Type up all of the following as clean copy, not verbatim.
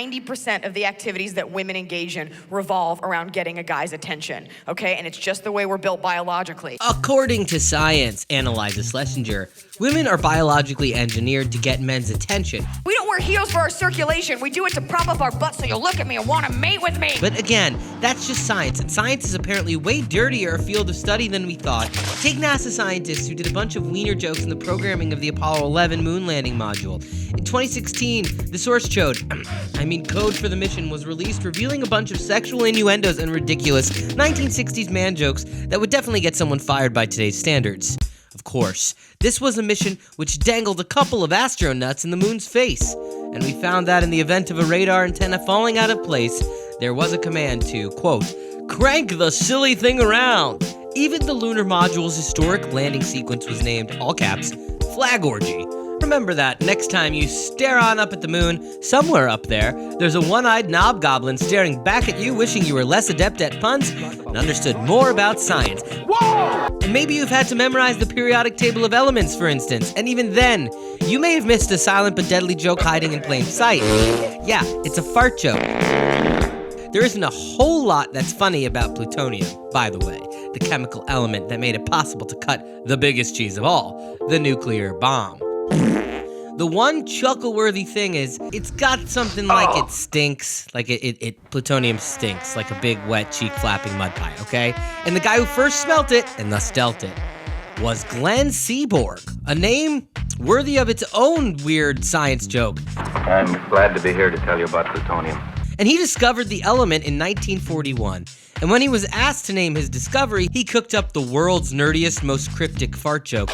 90% of the activities that women engage in revolve around getting a guy's attention, okay? And it's just the way we're built biologically. According to science, analyzes Schlesinger, women are biologically engineered to get men's attention. We don't wear heels for our circulation. We do it to prop up our butts so you'll look at me and want to mate with me. But again, that's just science, and science is apparently way dirtier a field of study than we thought. Take NASA scientists who did a bunch of wiener jokes in the programming of the Apollo 11 moon landing module. In 2016, the source code for the mission was released, revealing a bunch of sexual innuendos and ridiculous 1960s man jokes that would definitely get someone fired by today's standards. Of course, this was a mission which dangled a couple of astronauts in the moon's face, and we found that in the event of a radar antenna falling out of place, there was a command to, quote, crank the silly thing around. Even the lunar module's historic landing sequence was named, all caps, Flag Orgy. Remember that next time you stare on up at the moon, somewhere up there, there's a one-eyed knobgoblin staring back at you, wishing you were less adept at puns and understood more about science. Whoa! And maybe you've had to memorize the periodic table of elements, for instance, and even then, you may have missed a silent but deadly joke hiding in plain sight. Yeah, it's a fart joke. There isn't a whole lot that's funny about plutonium, by the way, the chemical element that made it possible to cut the biggest cheese of all, the nuclear bomb. The one chuckle-worthy thing is, it's got something like it stinks, like plutonium stinks, like a big, wet, cheek-flapping mud pie, okay? And the guy who first smelt it, and thus dealt it, was Glenn Seaborg, a name worthy of its own weird science joke. I'm glad to be here to tell you about plutonium. And he discovered the element in 1941. And when he was asked to name his discovery, he cooked up the world's nerdiest, most cryptic fart joke,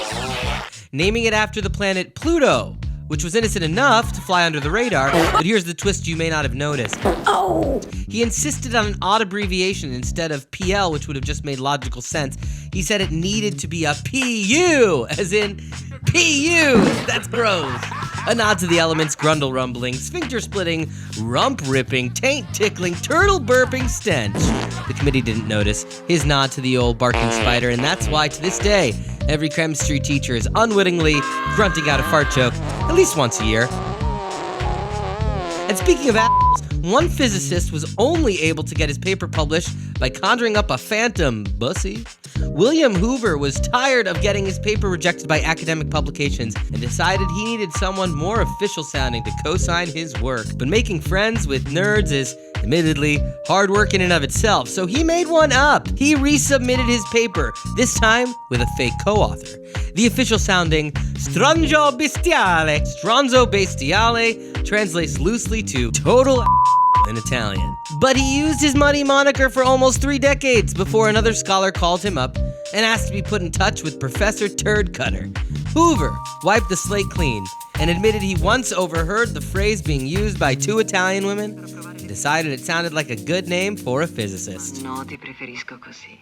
naming it after the planet Pluto, which was innocent enough to fly under the radar, but here's the twist you may not have noticed. Oh! He insisted on an odd abbreviation instead of PL, which would have just made logical sense. He said it needed to be a PU, as in PU! That's gross. A nod to the elements, grundle rumbling, sphincter splitting, rump ripping, taint tickling, turtle burping stench. The committee didn't notice his nod to the old barking spider, and that's why to this day, every chemistry teacher is unwittingly grunting out a fart joke at least once a year. And speaking of assholes, one physicist was only able to get his paper published by conjuring up a phantom bussy. William Hoover was tired of getting his paper rejected by academic publications and decided he needed someone more official sounding to co-sign his work. But making friends with nerds is, admittedly, hard work in and of itself, so he made one up. He resubmitted his paper, this time with a fake co-author. The official sounding Stronzo Bestiale. Stronzo Bestiale translates loosely to total in Italian. But he used his muddy moniker for almost 3 decades before another scholar called him up and asked to be put in touch with Professor Turd Cutter. Hoover wiped the slate clean and admitted he once overheard the phrase being used by 2 Italian women and decided it sounded like a good name for a physicist.